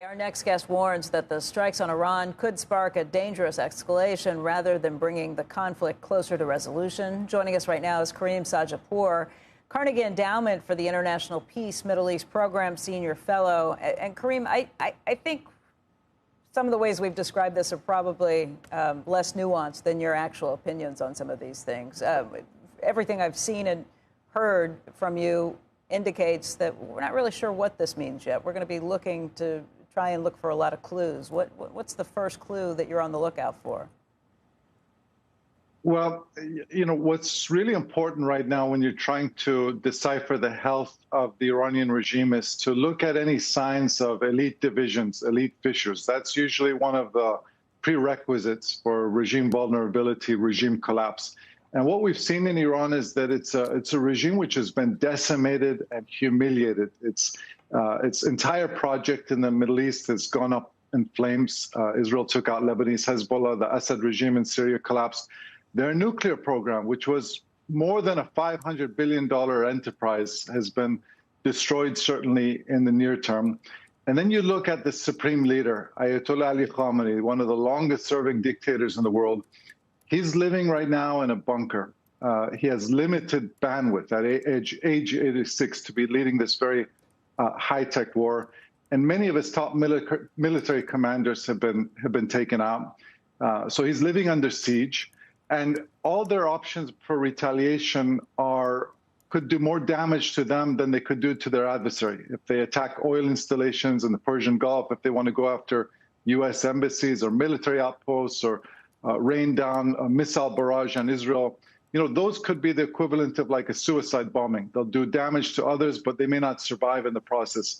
Our next guest warns that the strikes on Iran could spark a dangerous escalation rather than bringing the conflict closer to resolution. Joining us right now is Karim Sadjadpour, Carnegie Endowment for the International Peace Middle East Program Senior Fellow. And Karim, I think some of the ways we've described this are probably less nuanced than your actual opinions on some of these things. Everything I've seen and heard from you indicates that we're not really sure what this means yet. We're going to be looking to try and look for a lot of clues. What's the first clue that you're on the lookout for? Well, what's really important right now when you're trying to decipher the health of the Iranian regime is to look at any signs of elite divisions, elite fissures. That's usually one of the prerequisites for regime vulnerability, regime collapse. And what we've seen in Iran is that it's a regime which has been decimated and humiliated. Its entire project in the Middle East has gone up in flames. Israel took out Lebanese Hezbollah. The Assad regime in Syria collapsed. Their nuclear program, which was more than a $500 billion enterprise, has been destroyed, certainly in the near term. And then you look at the supreme leader, Ayatollah Ali Khamenei, one of the longest-serving dictators in the world. He's living right now in a bunker. He has limited bandwidth at age 86 to be leading this very high-tech war. And many of his top military commanders have been taken out. So he's living under siege. And all their options for retaliation could do more damage to them than they could do to their adversary. If they attack oil installations in the Persian Gulf, if they want to go after U.S. embassies or military outposts or rain down a missile barrage on Israel, those could be the equivalent of like a suicide bombing. They'll do damage to others, but they may not survive in the process.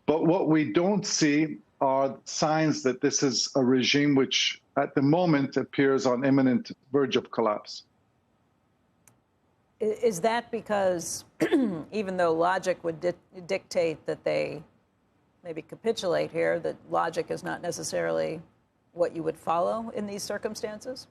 But what we don't see are signs that this is a regime which, at the moment, appears on imminent verge of collapse. Is that because even though logic would dictate that they maybe capitulate here, that logic is not necessarily what you would follow in these circumstances?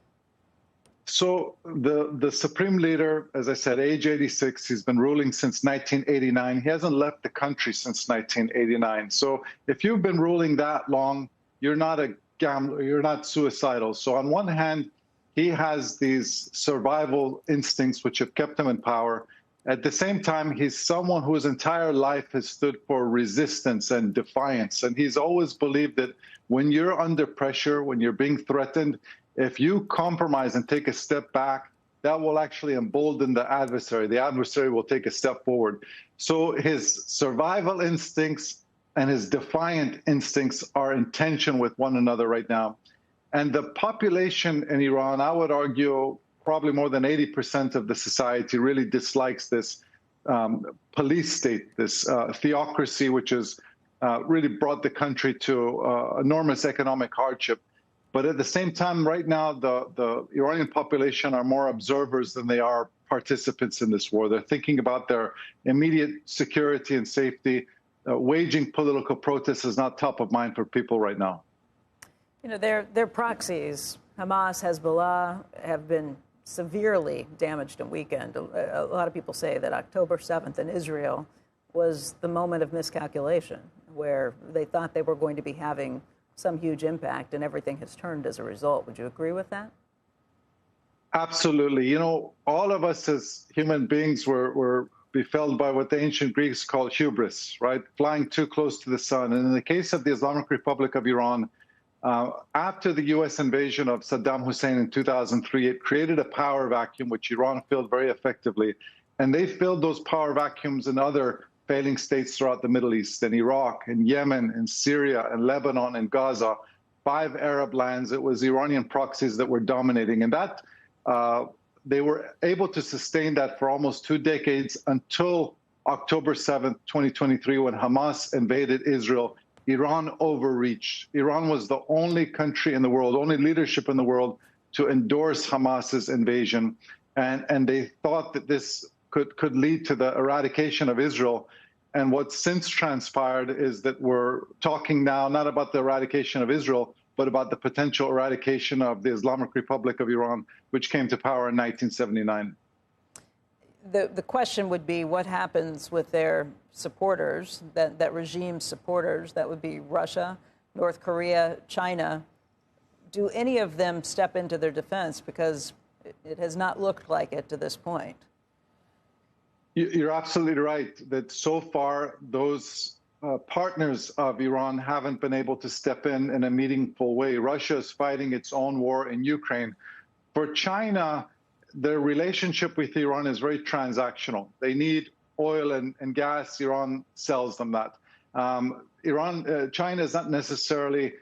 So the supreme leader, as I said, age 86, he's been ruling since 1989. He hasn't left the country since 1989. So if you've been ruling that long, you're not a gambler, you're not suicidal. So on one hand, he has these survival instincts which have kept him in power. At the same time, he's someone whose entire life has stood for resistance and defiance. And he's always believed that when you're under pressure, when you're being threatened, if you compromise and take a step back, that will actually embolden the adversary. The adversary will take a step forward. So his survival instincts and his defiant instincts are in tension with one another right now. And the population in Iran, I would argue, probably more than 80% of the society really dislikes this police state, this theocracy, which has really brought the country to enormous economic hardship. But at the same time, right now, the Iranian population are more observers than they are participants in this war. They're thinking about their immediate security and safety. Waging political protests is not top of mind for people right now. Their proxies, Hamas, Hezbollah, have been severely damaged and weakened. A lot of people say that October 7th in Israel was the moment of miscalculation, where they thought they were going to be having some huge impact, and everything has turned as a result. Would you agree with that? Absolutely. All of us as human beings were befelled by what the ancient Greeks called hubris, right? Flying too close to the sun. And in the case of the Islamic Republic of Iran, after the U.S. invasion of Saddam Hussein in 2003, it created a power vacuum, which Iran filled very effectively. And they filled those power vacuums in other failing states throughout the Middle East, in Iraq, in Yemen, in Syria, in Lebanon, and Gaza, 5 Arab lands. It was Iranian proxies that were dominating. And that they were able to sustain that for almost 2 decades until October 7th, 2023, when Hamas invaded Israel. Iran overreached. Iran was the only country in the world, only leadership in the world to endorse Hamas's invasion. And they thought that this could lead to the eradication of Israel. And what's since transpired is that we're talking now not about the eradication of Israel, but about the potential eradication of the Islamic Republic of Iran, which came to power in 1979. The question would be what happens with their supporters, that regime's supporters, that would be Russia, North Korea, China. Do any of them step into their defense? Because it has not looked like it to this point. You're absolutely right that so far those partners of Iran haven't been able to step in a meaningful way. Russia is fighting its own war in Ukraine. For China, their relationship with Iran is very transactional. They need oil and gas. Iran sells them that. China is not necessarily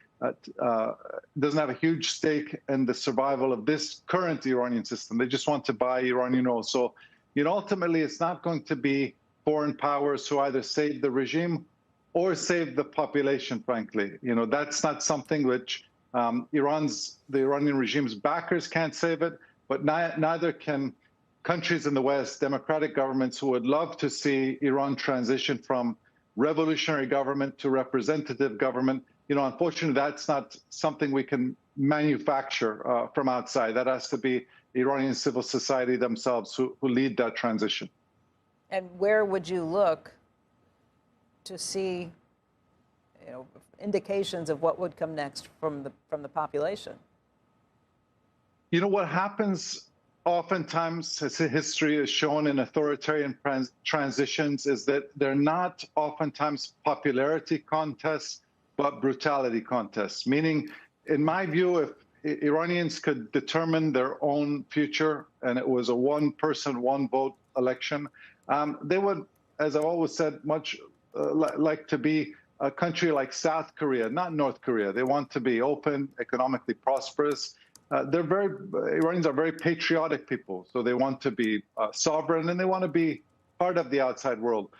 doesn't have a huge stake in the survival of this current Iranian system. They just want to buy Iranian oil. So, ultimately, it's not going to be foreign powers who either save the regime or save the population, frankly. That's not something which the Iranian regime's backers can't save it, but neither can countries in the West, democratic governments who would love to see Iran transition from revolutionary government to representative government. Unfortunately, that's not something we can manufacture from outside. That has to be Iranian civil society themselves who lead that transition. And where would you look to see, indications of what would come next from the population? What happens oftentimes, as history has shown in authoritarian transitions, is that they're not oftentimes popularity contests, but brutality contests. Meaning, in my view, if Iranians could determine their own future and it was a one-person, one-vote election, they would, as I've always said, much like to be a country like South Korea, not North Korea. They want to be open, economically prosperous. Iranians are very patriotic people, so they want to be sovereign and they want to be part of the outside world.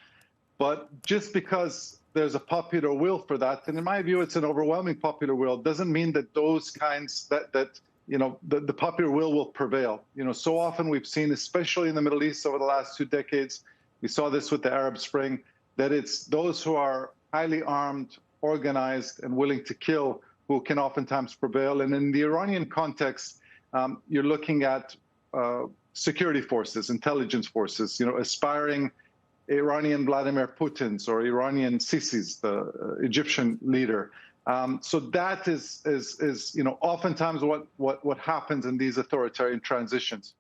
But just because there's a popular will for that, and in my view, it's an overwhelming popular will, doesn't mean that those kinds the popular will prevail. So often we've seen, especially in the Middle East over the last 2 decades, we saw this with the Arab Spring, that it's those who are highly armed, organized, and willing to kill who can oftentimes prevail. And in the Iranian context, you're looking at security forces, intelligence forces, aspiring Iranian Vladimir Putin's or Iranian Sisi's, the Egyptian leader. So that is oftentimes what happens in these authoritarian transitions.